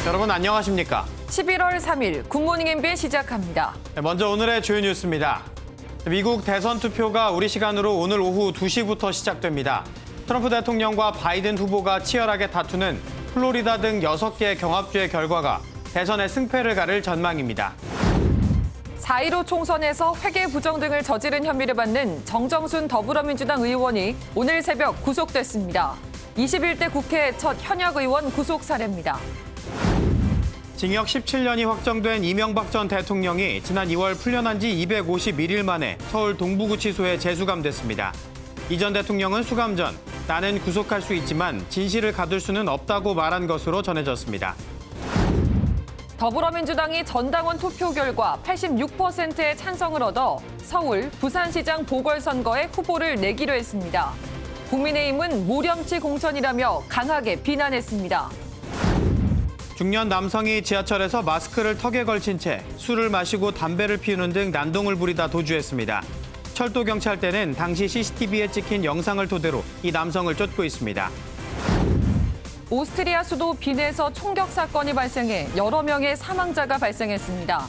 여러분 안녕하십니까? 11월 3일 굿모닝 MBN 시작합니다. 먼저 오늘의 주요 뉴스입니다. 미국 대선 투표가 우리 시간으로 오늘 오후 2시부터 시작됩니다. 트럼프 대통령과 바이든 후보가 치열하게 다투는 플로리다 등 6개 경합주의 결과가 대선의 승패를 가를 전망입니다. 4.15 총선에서 회계 부정 등을 저지른 혐의를 받는 정정순 더불어민주당 의원이 오늘 새벽 구속됐습니다. 21대 국회 첫 현역 의원 구속 사례입니다. 징역 17년이 확정된 이명박 전 대통령이 지난 2월 풀려난 지 251일 만에 서울 동부구치소에 재수감됐습니다. 이 전 대통령은 수감 전 나는 구속할 수 있지만 진실을 가둘 수는 없다고 말한 것으로 전해졌습니다. 더불어민주당이 전당원 투표 결과 86%의 찬성을 얻어 서울, 부산시장 보궐선거에 후보를 내기로 했습니다. 국민의힘은 모렴치 공천이라며 강하게 비난했습니다. 중년 남성이 지하철에서 마스크를 턱에 걸친 채 술을 마시고 담배를 피우는 등 난동을 부리다 도주했습니다. 철도경찰대는 당시 CCTV에 찍힌 영상을 토대로 이 남성을 쫓고 있습니다. 오스트리아 수도 빈에서 총격 사건이 발생해 여러 명의 사망자가 발생했습니다.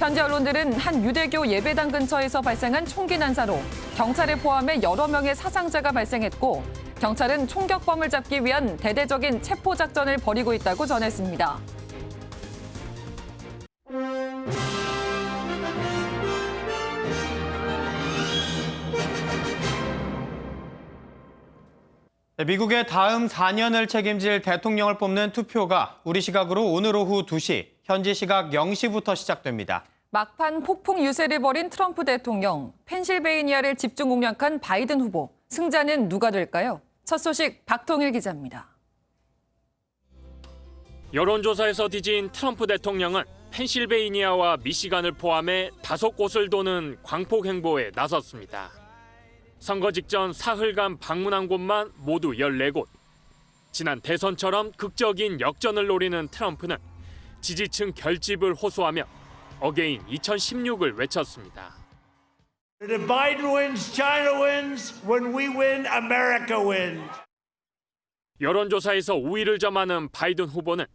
현지 언론들은 한 유대교 예배당 근처에서 발생한 총기 난사로 경찰을 포함해 여러 명의 사상자가 발생했고 경찰은 총격범을 잡기 위한 대대적인 체포 작전을 벌이고 있다고 전했습니다. 미국의 다음 4년을 책임질 대통령을 뽑는 투표가 우리 시각으로 오늘 오후 2시, 현지 시각 0시부터 시작됩니다. 막판 폭풍 유세를 벌인 트럼프 대통령, 펜실베이니아를 집중 공략한 바이든 후보. 승자는 누가 될까요? 첫 소식 박통일 기자입니다. 여론조사에서 뒤진 트럼프 대통령은 펜실베이니아와 미시간을 포함해 5곳을 도는 광폭 행보에 나섰습니다. 선거 직전 사흘간 방문한 곳만 모두 14곳. 지난 대선처럼 극적인 역전을 노리는 트럼프는 지지층 결집을 호소하며 어게인 2016을 외쳤습니다. If Biden wins, China wins. When we win, America wins. 여론조사에서 우위를 점하는 바이든 후보는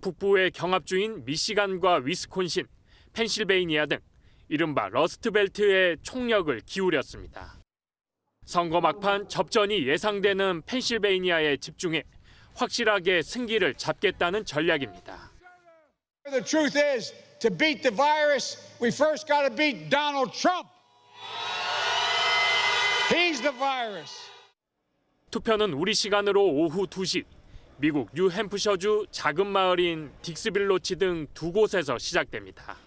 북부의 경합주인 미시간과 위스콘신, 펜실베이니아 등 이른바 러스트벨트에 총력을 기울였습니다. 선거 막판 접전이 예상되는 펜실베이니아에 집중해 확실하게 승기를 잡겠다는 전략입니다. The truth is, to beat the virus, we first got to beat Donald Trump. He's the virus. 투표는 우리 시간으로 오후 2시, 미국 뉴햄프셔주 작은 마을인 딕스빌로치 등 2곳에서 시작됩니다.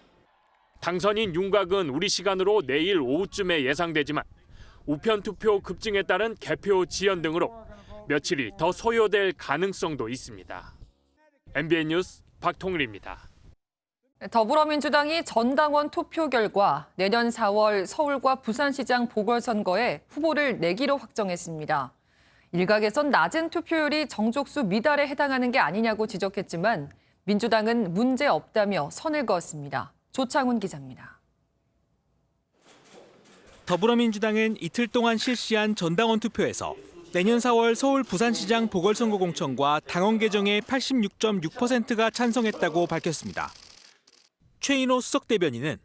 당선인 윤곽은 우리 시간으로 내일 오후쯤에 예상되지만 우편 투표 급증에 따른 개표 지연 등으로 며칠이 더 소요될 가능성도 있습니다. MBN 뉴스 박통일입니다. 더불어민주당이 전당원 투표 결과 내년 4월 서울과 부산시장 보궐선거에 후보를 내기로 확정했습니다. 일각에선 낮은 투표율이 정족수 미달에 해당하는 게 아니냐고 지적했지만 민주당은 문제 없다며 선을 그었습니다. 조창훈 기자입니다. 더불어민주당은 이틀 동안 실시한 전당원 투표에서 내년 4월 서울 부산시장 보궐선거 공천과 당원 개정에 86.6%가 찬성했다고 밝혔습니다. 최인호 수석 대변인은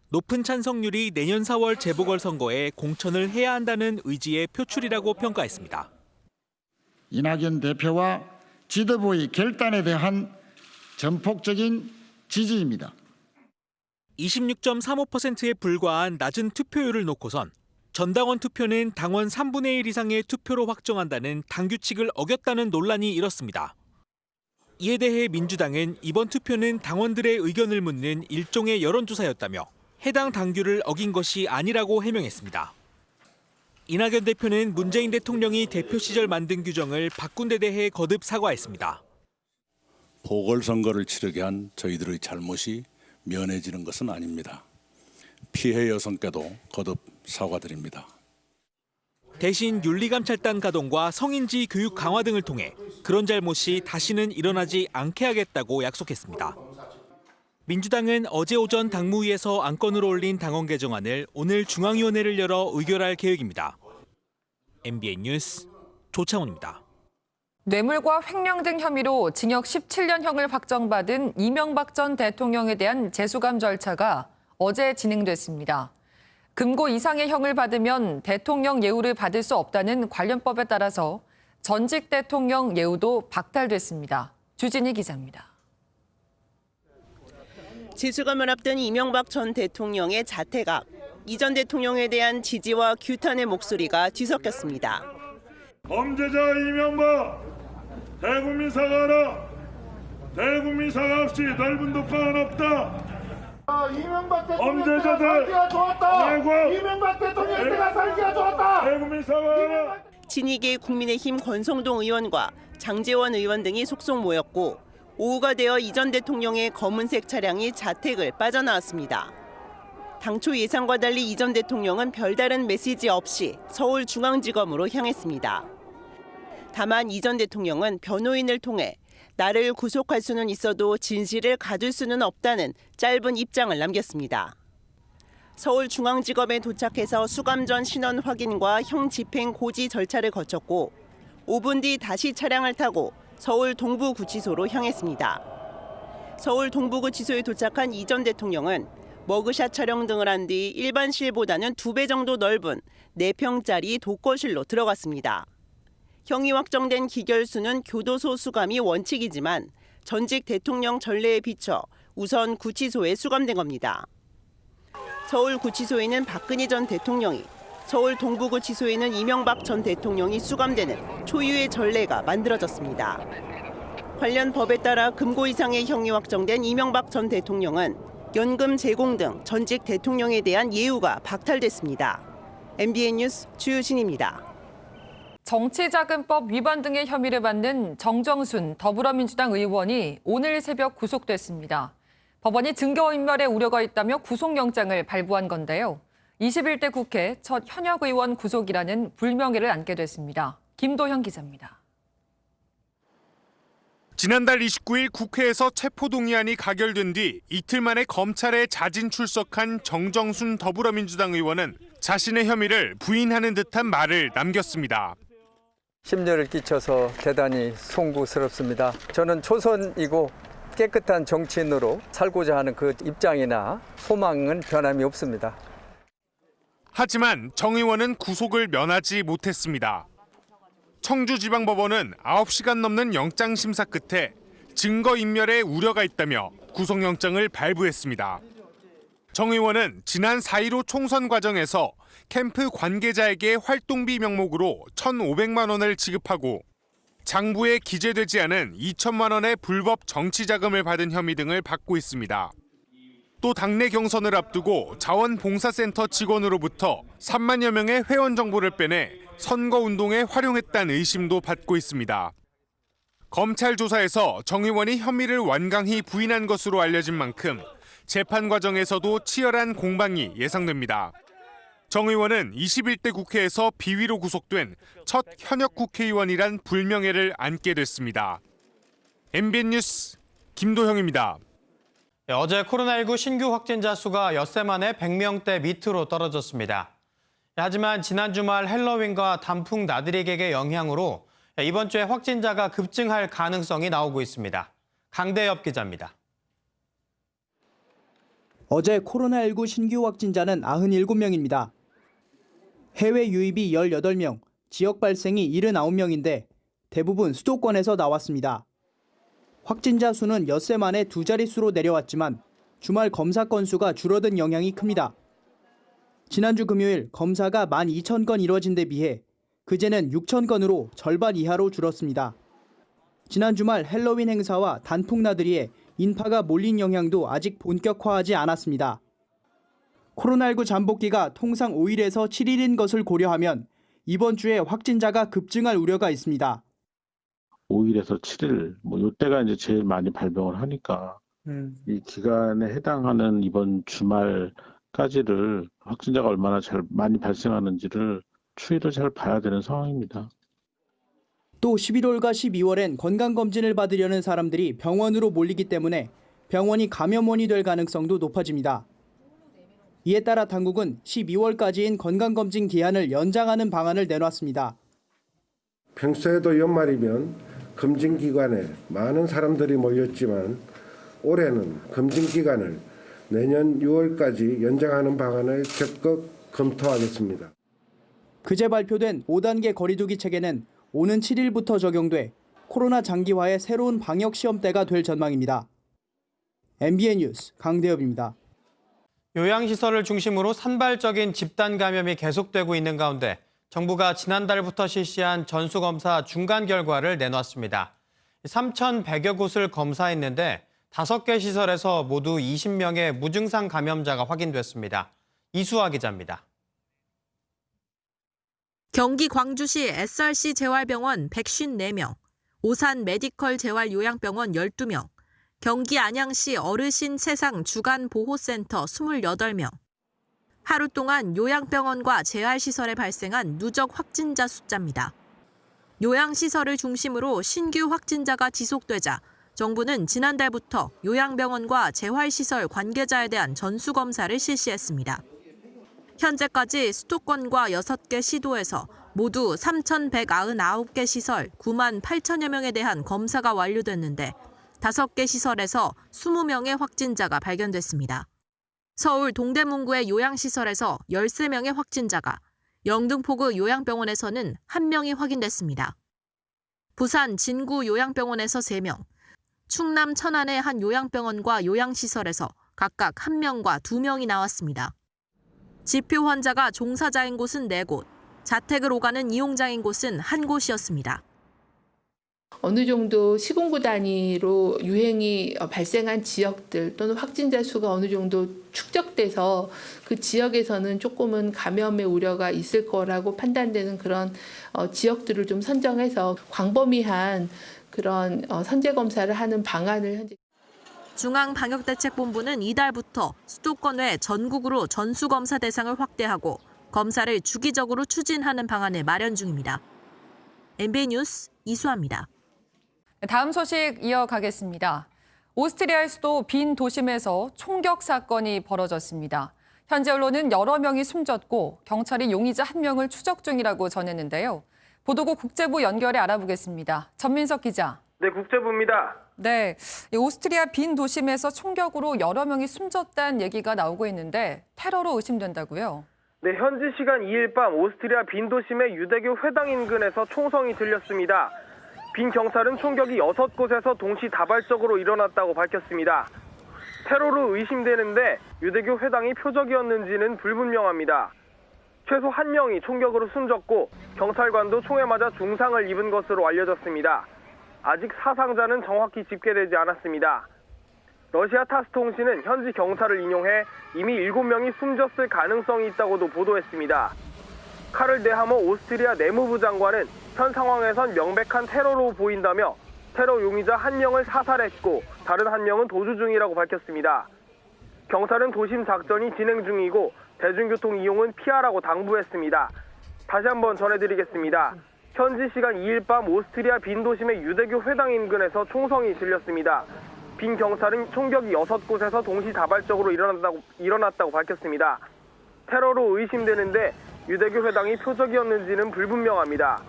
높은 찬성률이 내년 4월 재보궐선거에 공천을 해야 한다는 의지의 표출이라고 평가했습니다. 이낙연 대표와 지도부의 결단에 대한 전폭적인 지지입니다. 26.35%에 불과한 낮은 투표율을 놓고선 전당원 투표는 당원 3분의 1 이상의 투표로 확정한다는 당 규칙을 어겼다는 논란이 일었습니다. 이에 대해 민주당은 이번 투표는 당원들의 의견을 묻는 일종의 여론조사였다며 해당 당규를 어긴 것이 아니라고 해명했습니다. 이낙연 대표는 문재인 대통령이 대표 시절 만든 규정을 바꾼 데 대해 거듭 사과했습니다. 보궐선거를 치르게 한 저희들의 잘못이 면해지는 것은 아닙니다. 피해 여성께도 거듭 사과드립니다. 대신 윤리감찰단 가동과 성인지 교육 강화 등을 통해 그런 잘못이 다시는 일어나지 않게 하겠다고 약속했습니다. 민주당은 어제 오전 당무위에서 안건으로 올린 당원 개정안을 오늘 중앙위원회를 열어 의결할 계획입니다. MBN 뉴스 조창훈입니다. 뇌물과 횡령 등 혐의로 징역 17년형을 확정받은 이명박 전 대통령에 대한 재수감 절차가 어제 진행됐습니다. 금고 이상의 형을 받으면 대통령 예우를 받을 수 없다는 관련법에 따라서 전직 대통령 예우도 박탈됐습니다. 주진희 기자입니다. 재수감을 앞둔 이명박 전 대통령의 자택 앞, 이 전 대통령에 대한 지지와 규탄의 목소리가 뒤섞였습니다. 범죄자 이명박, 대국민 사과하라. 대국민 사과 없이 넓은 독방은 없다. 이명박 대통령 범죄자들 살기가 좋았다. 아이고. 이명박 대통령 때가 살기가 좋았다. 대국민 사과하라. 친이계 국민의힘 권성동 의원과 장제원 의원 등이 속속 모였고 오후가 되어 이 전 대통령의 검은색 차량이 자택을 빠져나왔습니다. 당초 예상과 달리 이 전 대통령은 별다른 메시지 없이 서울중앙지검으로 향했습니다. 다만 이 전 대통령은 변호인을 통해 나를 구속할 수는 있어도 진실을 가둘 수는 없다는 짧은 입장을 남겼습니다. 서울중앙지검에 도착해서 수감 전 신원 확인과 형 집행 고지 절차를 거쳤고 5분 뒤 다시 차량을 타고 서울 동부구치소로 향했습니다. 서울 동부구치소에 도착한 이 전 대통령은 머그샷 촬영 등을 한 뒤 일반실보다는 2배 정도 넓은 4평짜리 독거실로 들어갔습니다. 형이 확정된 기결수는 교도소 수감이 원칙이지만 전직 대통령 전례에 비춰 우선 구치소에 수감된 겁니다. 서울구치소에는 박근혜 전 대통령이, 서울 동부구치소에는 이명박 전 대통령이 수감되는 초유의 전례가 만들어졌습니다. 관련 법에 따라 금고 이상의 형이 확정된 이명박 전 대통령은 연금 제공 등 전직 대통령에 대한 예우가 박탈됐습니다. MBN 뉴스 주유진입니다. 정치자금법 위반 등의 혐의를 받는 정정순 더불어민주당 의원이 오늘 새벽 구속됐습니다. 법원이 증거인멸의 우려가 있다며 구속영장을 발부한 건데요. 21대 국회 첫 현역 의원 구속이라는 불명예를 안게 됐습니다. 김도현 기자입니다. 지난달 29일 국회에서 체포동의안이 가결된 뒤 이틀 만에 검찰에 자진 출석한 정정순 더불어민주당 의원은 자신의 혐의를 부인하는 듯한 말을 남겼습니다. 심려를 끼쳐서 대단히 송구스럽습니다. 저는 초선이고 깨끗한 정치인으로 살고자 하는 그 입장이나 소망은 변함이 없습니다. 하지만 정 의원은 구속을 면하지 못했습니다. 청주지방법원은 9시간 넘는 영장심사 끝에 증거인멸의 우려가 있다며 구속영장을 발부했습니다. 정 의원은 지난 4.15 총선 과정에서 캠프 관계자에게 활동비 명목으로 1,500만 원을 지급하고 장부에 기재되지 않은 2천만 원의 불법 정치자금을 받은 혐의 등을 받고 있습니다. 또 당내 경선을 앞두고 자원봉사센터 직원으로부터 3만여 명의 회원 정보를 빼내 선거운동에 활용했다는 의심도 받고 있습니다. 검찰 조사에서 정 의원이 혐의를 완강히 부인한 것으로 알려진 만큼 재판 과정에서도 치열한 공방이 예상됩니다. 정 의원은 21대 국회에서 비위로 구속된 첫 현역 국회의원이란 불명예를 안게 됐습니다. MBN 뉴스 김도형입니다. 네, 어제 코로나19 신규 확진자 수가 엿새 만에 100명대 밑으로 떨어졌습니다. 하지만 지난 주말 헬로윈과 단풍 나들이 객의 영향으로 이번 주에 확진자가 급증할 가능성이 나오고 있습니다. 강대엽 기자입니다. 어제 코로나19 신규 확진자는 97명입니다. 해외 유입이 18명, 지역 발생이 79명인데 대부분 수도권에서 나왔습니다. 확진자 수는 엿새 만에 2자릿수로 내려왔지만 주말 검사 건수가 줄어든 영향이 큽니다. 지난주 금요일 검사가 12,000건 이뤄진 데 비해 그제는 6,000건으로 절반 이하로 줄었습니다. 지난 주말 헬로윈 행사와 단풍 나들이에 인파가 몰린 영향도 아직 본격화하지 않았습니다. 코로나19 잠복기가 통상 5일에서 7일인 것을 고려하면 이번 주에 확진자가 급증할 우려가 있습니다. 5일에서 7일, 이때가 이제 제일 많이 발병을 하니까 이 기간에 해당하는 이번 주말까지를 확진자가 얼마나 잘 많이 발생하는지를 추이를 잘 봐야 되는 상황입니다. 또 11월과 12월엔 건강검진을 받으려는 사람들이 병원으로 몰리기 때문에 병원이 감염원이 될 가능성도 높아집니다. 이에 따라 당국은 12월까지인 건강검진 기한을 연장하는 방안을 내놨습니다. 평소에도 연말이면 검진기관에 많은 사람들이 몰렸지만 올해는 검진기간을 내년 6월까지 연장하는 방안을 적극 검토하겠습니다. 그제 발표된 5단계 거리두기 체계는 오는 7일부터 적용돼 코로나 장기화의 새로운 방역 시험대가 될 전망입니다. MBN 뉴스 강대엽입니다. 요양시설을 중심으로 산발적인 집단 감염이 계속되고 있는 가운데 정부가 지난달부터 실시한 전수검사 중간 결과를 내놨습니다. 3,100여 곳을 검사했는데 5개 시설에서 모두 20명의 무증상 감염자가 확인됐습니다. 이수아 기자입니다. 경기 광주시 SRC 재활병원 154명, 오산 메디컬 재활요양병원 12명, 경기 안양시 어르신 세상 주간보호센터 28명. 하루 동안 요양병원과 재활시설에 발생한 누적 확진자 숫자입니다. 요양시설을 중심으로 신규 확진자가 지속되자 정부는 지난달부터 요양병원과 재활시설 관계자에 대한 전수검사를 실시했습니다. 현재까지 수도권과 6개 시도에서 모두 3,199개 시설 9만 8천여 명에 대한 검사가 완료됐는데 5개 시설에서 20명의 확진자가 발견됐습니다. 서울 동대문구의 요양시설에서 13명의 확진자가, 영등포구 요양병원에서는 1명이 확인됐습니다. 부산 진구 요양병원에서 3명, 충남 천안의 한 요양병원과 요양시설에서 각각 1명과 2명이 나왔습니다. 지표 환자가 종사자인 곳은 4곳, 자택을 오가는 이용자인 곳은 1곳이었습니다. 어느 정도 시군구 단위로 유행이 발생한 지역들 또는 확진자 수가 어느 정도 축적돼서 그 지역에서는 조금은 감염의 우려가 있을 거라고 판단되는 그런 지역들을 좀 선정해서 광범위한 그런 선제 검사를 하는 방안을 현재. 중앙방역대책본부는 이달부터 수도권 외 전국으로 전수검사 대상을 확대하고 검사를 주기적으로 추진하는 방안을 마련 중입니다. MBN 뉴스 이수아입니다. 다음 소식 이어가겠습니다. 오스트리아의 수도 빈 도심에서 총격 사건이 벌어졌습니다. 현재 언론은 여러 명이 숨졌고 경찰이 용의자 1명을 추적 중이라고 전했는데요. 보도국 국제부 연결해 알아보겠습니다. 전민석 기자. 네, 국제부입니다. 네, 오스트리아 빈 도심에서 총격으로 여러 명이 숨졌다는 얘기가 나오고 있는데 테러로 의심된다고요? 네, 현지 시간 2일 밤 오스트리아 빈 도심의 유대교 회당 인근에서 총성이 들렸습니다. 빈 경찰은 총격이 6곳에서 동시다발적으로 일어났다고 밝혔습니다. 테러로 의심되는데 유대교 회당이 표적이었는지는 불분명합니다. 최소 1명이 총격으로 숨졌고 경찰관도 총에 맞아 중상을 입은 것으로 알려졌습니다. 아직 사상자는 정확히 집계되지 않았습니다. 러시아 타스 통신은 현지 경찰을 인용해 이미 7명이 숨졌을 가능성이 있다고도 보도했습니다. 카를 네하머 오스트리아 내무부 장관은 현 상황에선 명백한 테러로 보인다며 테러 용의자 1명을 사살했고 다른 1명은 도주 중이라고 밝혔습니다. 경찰은 도심 작전이 진행 중이고 대중교통 이용은 피하라고 당부했습니다. 다시 한번 전해드리겠습니다. 현지 시간 2일 밤 오스트리아 빈 도심의 유대교 회당 인근에서 총성이 들렸습니다. 빈 경찰은 총격이 6곳에서 동시다발적으로 일어났다고 밝혔습니다. 테러로 의심되는데 유대교 회당이 표적이었는지는 불분명합니다.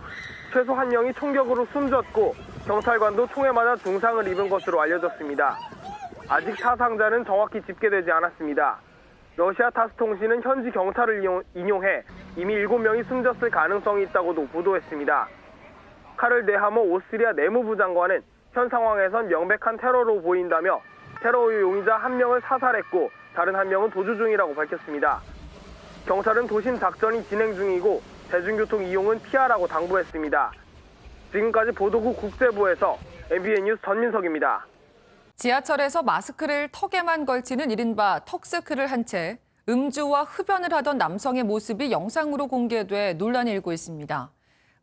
최소 1명이 총격으로 숨졌고 경찰관도 총에 맞아 중상을 입은 것으로 알려졌습니다. 아직 사상자는 정확히 집계되지 않았습니다. 러시아 타스 통신은 현지 경찰을 인용해 이미 7명이 숨졌을 가능성이 있다고도 보도했습니다. 카를 네하머 오스트리아 내무부 장관은 현 상황에선 명백한 테러로 보인다며 테러 용의자 1명을 사살했고 다른 1명은 도주 중이라고 밝혔습니다. 경찰은 도심 작전이 진행 중이고 대중교통 이용은 피하라고 당부했습니다. 지금까지 보도국 국제부에서 MBN 뉴스 전민석입니다. 지하철에서 마스크를 턱에만 걸치는 이른바 턱스크를 한 채 음주와 흡연을 하던 남성의 모습이 영상으로 공개돼 논란이 일고 있습니다.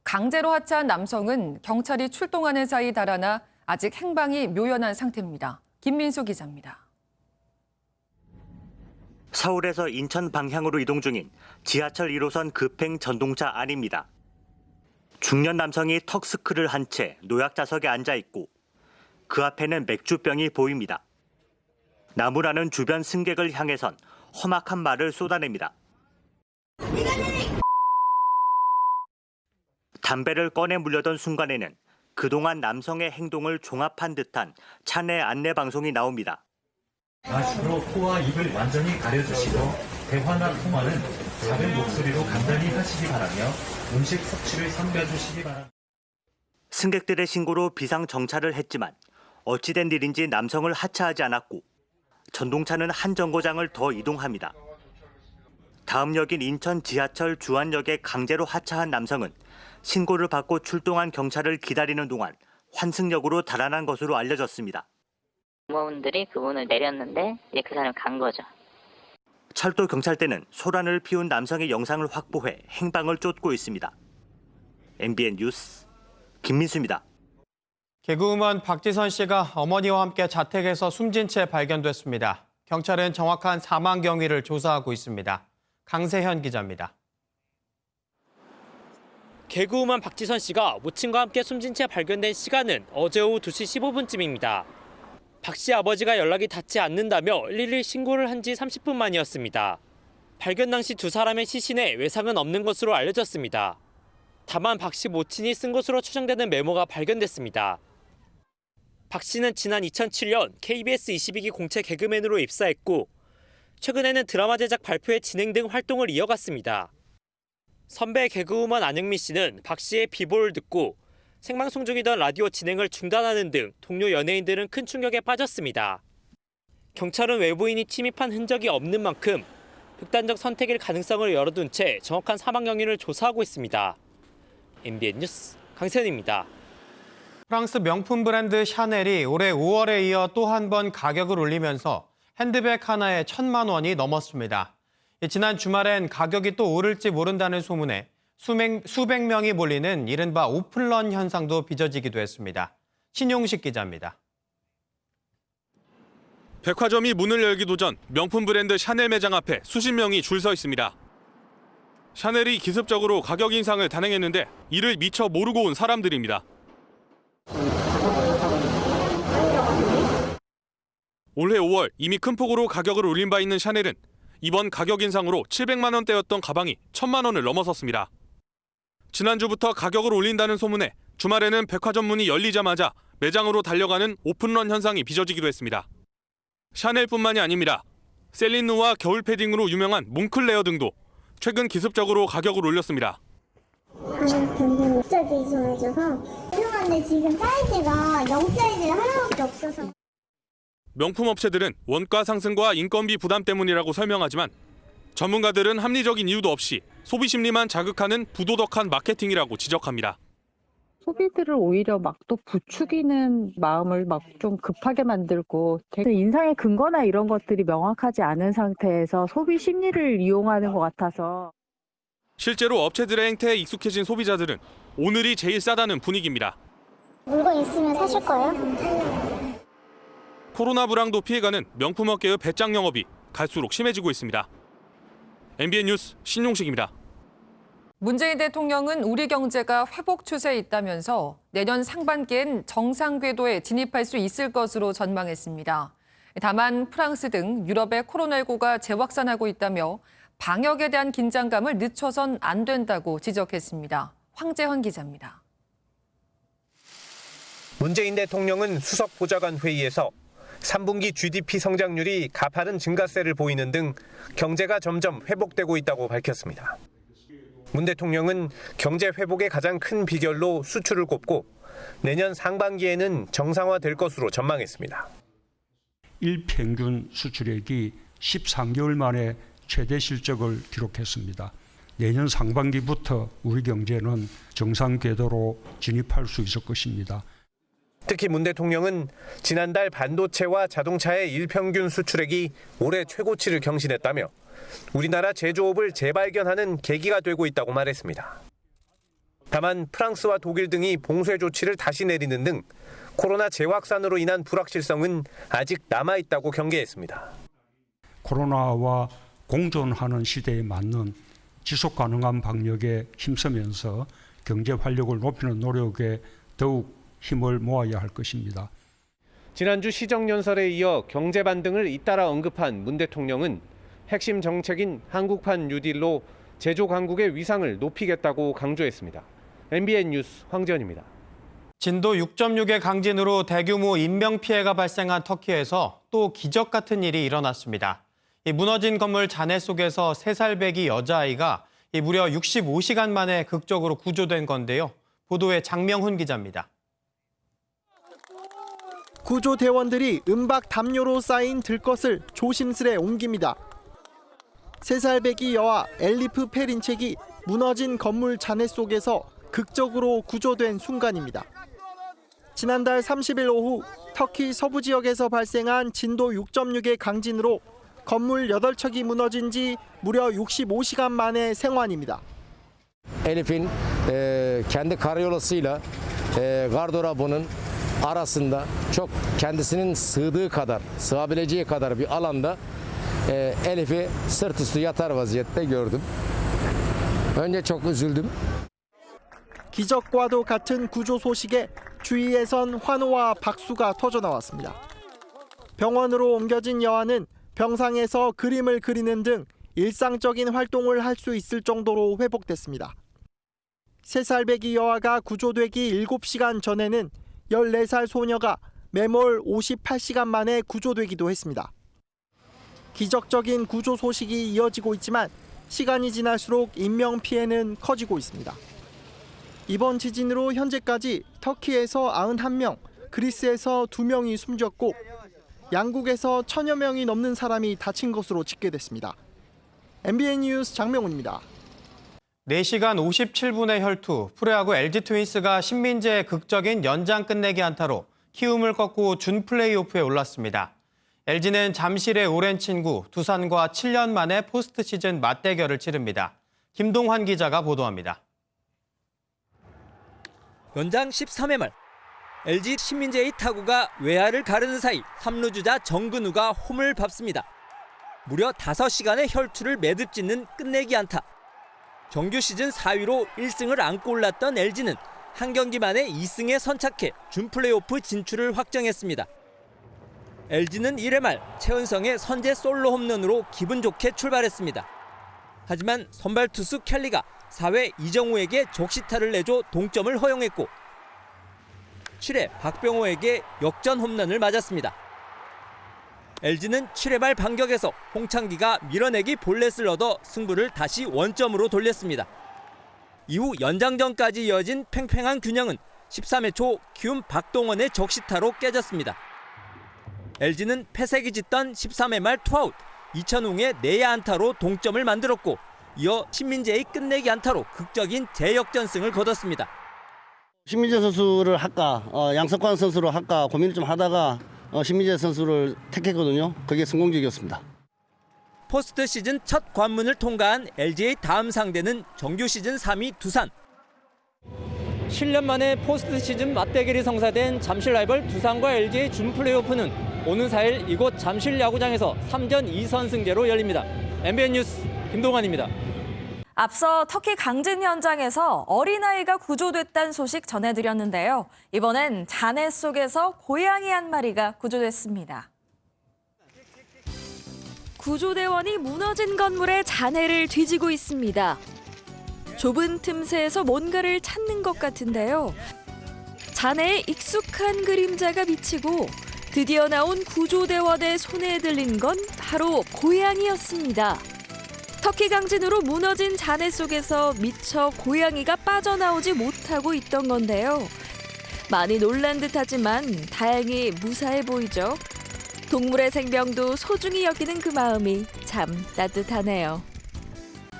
강제로 하차한 남성은 경찰이 출동하는 사이 달아나 아직 행방이 묘연한 상태입니다. 김민수 기자입니다. 서울에서 인천 방향으로 이동 중인 지하철 1호선 급행 전동차 안입니다. 중년 남성이 턱스크를 한 채 노약자석에 앉아 있고 그 앞에는 맥주병이 보입니다. 나무라는 주변 승객을 향해선 험악한 말을 쏟아냅니다. 담배를 꺼내 물려던 순간에는 그동안 남성의 행동을 종합한 듯한 차내 안내 방송이 나옵니다. 마스크로 코와 입을 완전히 가려주시고 대화나 통화는 작은 목소리로 간단히 하시기 바라며 음식 섭취를 삼가주시기 바랍니다. 승객들의 신고로 비상 정차를 했지만 어찌된 일인지 남성을 하차하지 않았고 전동차는 한 정거장을 더 이동합니다. 다음 역인 인천 지하철 주안역에 강제로 하차한 남성은 신고를 받고 출동한 경찰을 기다리는 동안 환승역으로 달아난 것으로 알려졌습니다. 공무원들이 그분을 내렸는데 이제 그 사람이 간 거죠. 철도 경찰대는 소란을 피운 남성의 영상을 확보해 행방을 쫓고 있습니다. MBN 뉴스 김민수입니다. 개그우먼 박지선 씨가 어머니와 함께 자택에서 숨진 채 발견됐습니다. 경찰은 정확한 사망 경위를 조사하고 있습니다. 강세현 기자입니다. 개그우먼 박지선 씨가 모친과 함께 숨진 채 발견된 시간은 어제 오후 2시 15분쯤입니다. 박 씨 아버지가 연락이 닿지 않는다며 112 신고를 한 지 30분 만이었습니다. 발견 당시 두 사람의 시신에 외상은 없는 것으로 알려졌습니다. 다만 박 씨 모친이 쓴 것으로 추정되는 메모가 발견됐습니다. 박 씨는 지난 2007년 KBS 22기 공채 개그맨으로 입사했고 최근에는 드라마 제작 발표회 진행 등 활동을 이어갔습니다. 선배 개그우먼 안영미 씨는 박 씨의 비보를 듣고 생방송 중이던 라디오 진행을 중단하는 등 동료 연예인들은 큰 충격에 빠졌습니다. 경찰은 외부인이 침입한 흔적이 없는 만큼 극단적 선택일 가능성을 열어둔 채 정확한 사망 경위를 조사하고 있습니다. MBN 뉴스 강세현입니다. 프랑스 명품 브랜드 샤넬이 올해 5월에 이어 또 한 번 가격을 올리면서 핸드백 하나에 1,000만 원이 넘었습니다. 지난 주말엔 가격이 또 오를지 모른다는 소문에 수백 명이 몰리는 이른바 오픈런 현상도 빚어지기도 했습니다. 신용식 기자입니다. 백화점이 문을 열기도 전 명품 브랜드 샤넬 매장 앞에 수십 명이 줄 서 있습니다. 샤넬이 기습적으로 가격 인상을 단행했는데 이를 미처 모르고 온 사람들입니다. 올해 5월 이미 큰 폭으로 가격을 올린 바 있는 샤넬은 이번 가격 인상으로 700만 원대였던 가방이 1,000만 원을 넘어섰습니다. 지난주부터 가격을 올린다는 소문에 주말에는 백화점 문이 열리자마자 매장으로 달려가는 오픈런 현상이 빚어지기도 했습니다. 샤넬뿐만이 아닙니다. 셀린느와 겨울 패딩으로 유명한 몽클레어 등도 최근 기습적으로 가격을 올렸습니다. 근데 갑자기 좋아져서 죄송한데 지금 사이즈가 0사이즈가 하나밖에 없어서. 명품 업체들은 원가 상승과 인건비 부담 때문이라고 설명하지만 전문가들은 합리적인 이유도 없이 소비 심리만 자극하는 부도덕한 마케팅이라고 지적합니다. 소비들을 오히려 막 또 부추기는 마음을 막 좀 급하게 만들고 인상의 근거나 이런 것들이 명확하지 않은 상태에서 소비 심리를 이용하는 것 같아서. 실제로 업체들의 행태에 익숙해진 소비자들은 오늘이 제일 싸다는 분위기입니다. 물건 있으면 사실 거예요? 코로나 불황도 피해가는 명품업계의 배짱 영업이 갈수록 심해지고 있습니다. MBN 뉴스 신용식입니다. 문재인 대통령은 우리 경제가 회복 추세에 있다면서 내년 상반기엔 정상 궤도에 진입할 수 있을 것으로 전망했습니다. 다만 프랑스 등 유럽의 코로나19가 재확산하고 있다며 방역에 대한 긴장감을 늦춰선 안 된다고 지적했습니다. 황재헌 기자입니다. 문재인 대통령은 수석 보좌관 회의에서 3분기 GDP 성장률이 가파른 증가세를 보이는 등 경제가 점점 회복되고 있다고 밝혔습니다. 문 대통령은 경제 회복의 가장 큰 비결로 수출을 꼽고 내년 상반기에는 정상화될 것으로 전망했습니다. 일평균 수출액이 13개월 만에 최대 실적을 기록했습니다. 내년 상반기부터 우리 경제는 정상 궤도로 진입할 수 있을 것입니다. 특히 문 대통령은 지난달 반도체와 자동차의 일평균 수출액이 올해 최고치를 경신했다며 우리나라 제조업을 재발견하는 계기가 되고 있다고 말했습니다. 다만 프랑스와 독일 등이 봉쇄 조치를 다시 내리는 등 코로나 재확산으로 인한 불확실성은 아직 남아있다고 경계했습니다. 코로나와 공존하는 시대에 맞는 지속 가능한 방역에 힘쓰면서 경제 활력을 높이는 노력에 더욱 힘을 모아야 할 것입니다. 지난주 시정연설에 이어 경제 반등을 잇따라 언급한 문 대통령은 핵심 정책인 한국판 뉴딜로 제조 강국의 위상을 높이겠다고 강조했습니다. MBN 뉴스 황재헌입니다. 진도 6.6의 강진으로 대규모 인명피해가 발생한 터키에서 또 기적 같은 일이 일어났습니다. 이 무너진 건물 잔해 속에서 3살배기 여자아이가 무려 65시간 만에 극적으로 구조된 건데요. 보도에 장명훈 기자입니다. 구조대원들이 은박 담요로 쌓인 들것을 조심스레 옮깁니다. 3살배기 여아 엘리프 페린책이 무너진 건물 잔해 속에서 극적으로 구조된 순간입니다. 지난달 30일 오후 터키 서부 지역에서 발생한 진도 6.6의 강진으로 건물 8척이 mu너진 지 무려 65시간 만의 생환입니다. Elif'in kendi karayoluyla gardırobunun arasında çok kendisinin sığdığı kadar, sığabileceği kadar bir alanda Elif'i sırt üstü yatar vaziyette gördüm. Önce çok üzüldüm. 기적과도 같은 구조 소식에 주위에선 환호와 박수가 터져 나왔습니다. 병원으로 옮겨진 여아는 병상에서 그림을 그리는 등 일상적인 활동을 할 수 있을 정도로 회복됐습니다. 3살배기 여아가 구조되기 7시간 전에는 14살 소녀가 매몰 58시간 만에 구조되기도 했습니다. 기적적인 구조 소식이 이어지고 있지만 시간이 지날수록 인명피해는 커지고 있습니다. 이번 지진으로 현재까지 터키에서 91명, 그리스에서 2명이 숨졌고 양국에서 1000여 명이 넘는 사람이 다친 것으로 집계됐습니다. MBN 뉴스 장명훈입니다. 4시간 57분의 혈투, 프로야구 LG 트윈스가 신민재의 극적인 연장 끝내기 안타로 키움을 꺾고 준 플레이오프에 올랐습니다. LG는 잠실의 오랜 친구 두산과 7년 만에 포스트 시즌 맞대결을 치릅니다. 김동환 기자가 보도합니다. 연장 13회 말 LG 신민재의 타구가 외야를 가르는 사이 3루 주자 정근우가 홈을 밟습니다. 무려 5시간의 혈투를 매듭짓는 끝내기 안타. 정규 시즌 4위로 1승을 안고 올랐던 LG는 한 경기 만에 2승에 선착해 준 플레이오프 진출을 확정했습니다. LG는 1회 말 최은성의 선제 솔로 홈런으로 기분 좋게 출발했습니다. 하지만 선발 투수 켈리가 4회 이정우에게 적시타를 내줘 동점을 허용했고 7회 박병호에게 역전 홈런을 맞았습니다. LG는 7회 말 반격에서 홍창기가 밀어내기 볼넷을 얻어 승부를 다시 원점으로 돌렸습니다. 이후 연장전까지 이어진 팽팽한 균형은 13회 초 키움 박동원의 적시타로 깨졌습니다. LG는 패색이 짙던 13회 말 투아웃, 이천웅의 내야 안타로 동점을 만들었고 이어 신민재의 끝내기 안타로 극적인 재역전승을 거뒀습니다. 신민재 선수를 할까, 양석환 선수를 할까 고민을 좀 하다가 신민재 선수를 택했거든요. 그게 성공적이었습니다. 포스트 시즌 첫 관문을 통과한 LG의 다음 상대는 정규 시즌 3위 두산. 7년 만에 포스트 시즌 맞대결이 성사된 잠실 라이벌 두산과 LG의 준 플레이오프는 오는 4일 이곳 잠실 야구장에서 3전 2선승제로 열립니다. MBN 뉴스 김동환입니다. 앞서 터키 강진 현장에서 어린아이가 구조됐다는 소식 전해드렸는데요. 이번엔 잔해 속에서 고양이 한 마리가 구조됐습니다. 구조대원이 무너진 건물의 잔해를 뒤지고 있습니다. 좁은 틈새에서 뭔가를 찾는 것 같은데요. 잔해에 익숙한 그림자가 비치고 드디어 나온 구조대원의 손에 들린 건 바로 고양이였습니다. 터키 강진으로 무너진 잔해 속에서 미처 고양이가 빠져나오지 못하고 있던 건데요. 많이 놀란 듯하지만 다행히 무사해 보이죠. 동물의 생명도 소중히 여기는 그 마음이 참 따뜻하네요.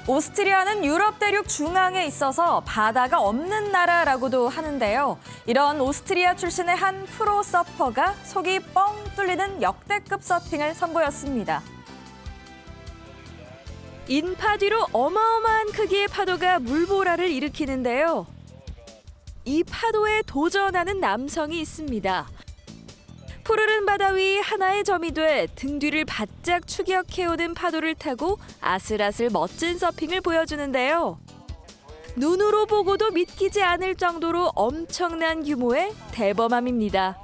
오스트리아는 유럽 대륙 중앙에 있어서 바다가 없는 나라라고도 하는데요. 이런 오스트리아 출신의 한 프로 서퍼가 속이 뻥 뚫리는 역대급 서핑을 선보였습니다. 인파 뒤로 어마어마한 크기의 파도가 물보라를 일으키는데요. 이 파도에 도전하는 남성이 있습니다. 푸르른 바다 위 하나의 점이 돼 등 뒤를 바짝 추격해오는 파도를 타고 아슬아슬 멋진 서핑을 보여주는데요. 눈으로 보고도 믿기지 않을 정도로 엄청난 규모의 대범함입니다.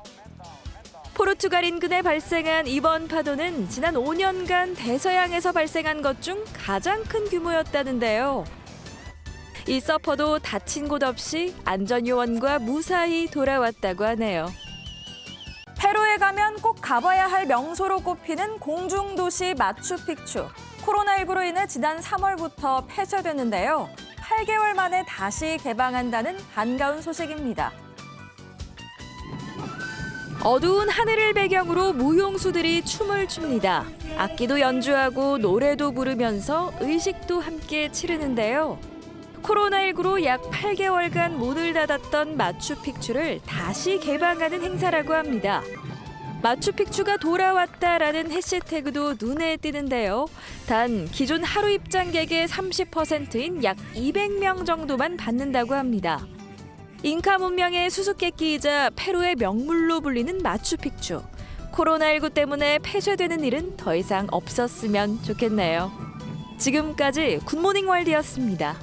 포르투갈 인근에 발생한 이번 파도는 지난 5년간 대서양에서 발생한 것 중 가장 큰 규모였다는데요. 이 서퍼도 다친 곳 없이 안전요원과 무사히 돌아왔다고 하네요. 페루에 가면 꼭 가봐야 할 명소로 꼽히는 공중도시 마추픽추. 코로나19로 인해 지난 3월부터 폐쇄됐는데요. 8개월 만에 다시 개방한다는 반가운 소식입니다. 어두운 하늘을 배경으로 무용수들이 춤을 춥니다. 악기도 연주하고 노래도 부르면서 의식도 함께 치르는데요. 코로나19로 약 8개월간 문을 닫았던 마추픽추를 다시 개방하는 행사라고 합니다. 마추픽추가 돌아왔다라는 해시태그도 눈에 띄는데요. 단 기존 하루 입장객의 30%인 약 200명 정도만 받는다고 합니다. 잉카 문명의 수수께끼이자 페루의 명물로 불리는 마추픽추. 코로나19 때문에 폐쇄되는 일은 더 이상 없었으면 좋겠네요. 지금까지 굿모닝 월드였습니다.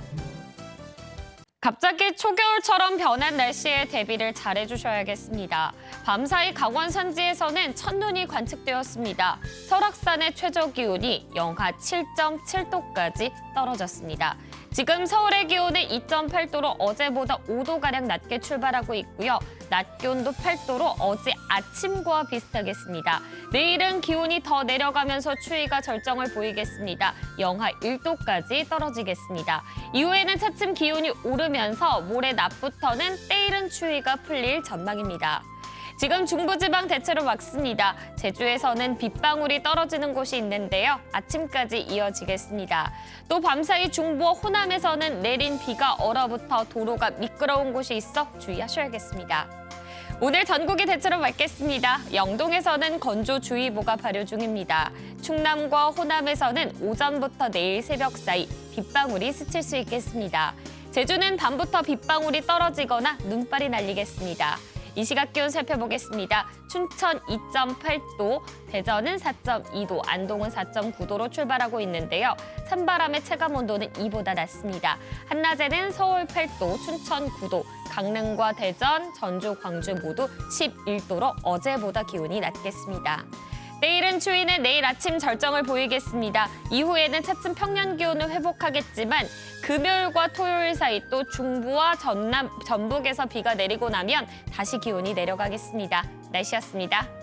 갑자기 초겨울처럼 변한 날씨에 대비를 잘해주셔야겠습니다. 밤사이 강원 산지에서는 첫눈이 관측되었습니다. 설악산의 최저기온이 영하 7.7도까지 떨어졌습니다. 지금 서울의 기온은 2.8도로 어제보다 5도가량 낮게 출발하고 있고요. 낮 기온도 8도로 어제 아침과 비슷하겠습니다. 내일은 기온이 더 내려가면서 추위가 절정을 보이겠습니다. 영하 1도까지 떨어지겠습니다. 이후에는 차츰 기온이 오르면서 모레 낮부터는 때이른 추위가 풀릴 전망입니다. 지금 중부지방 대체로 맑습니다. 제주에서는 빗방울이 떨어지는 곳이 있는데요. 아침까지 이어지겠습니다. 또 밤사이 중부와 호남에서는 내린 비가 얼어붙어 도로가 미끄러운 곳이 있어 주의하셔야겠습니다. 오늘 전국이 대체로 맑겠습니다. 영동에서는 건조주의보가 발효 중입니다. 충남과 호남에서는 오전부터 내일 새벽 사이 빗방울이 스칠 수 있겠습니다. 제주는 밤부터 빗방울이 떨어지거나 눈발이 날리겠습니다. 이 시각 기온 살펴보겠습니다. 춘천 2.8도, 대전은 4.2도, 안동은 4.9도로 출발하고 있는데요. 찬바람의 체감온도는 2보다 낮습니다. 한낮에는 서울 8도, 춘천 9도, 강릉과 대전, 전주, 광주 모두 11도로 어제보다 기온이 낮겠습니다. 내일은 추위는 내일 아침 절정을 보이겠습니다. 이후에는 차츰 평년 기온을 회복하겠지만 금요일과 토요일 사이 또 중부와 전북에서 비가 내리고 나면 다시 기온이 내려가겠습니다. 날씨였습니다.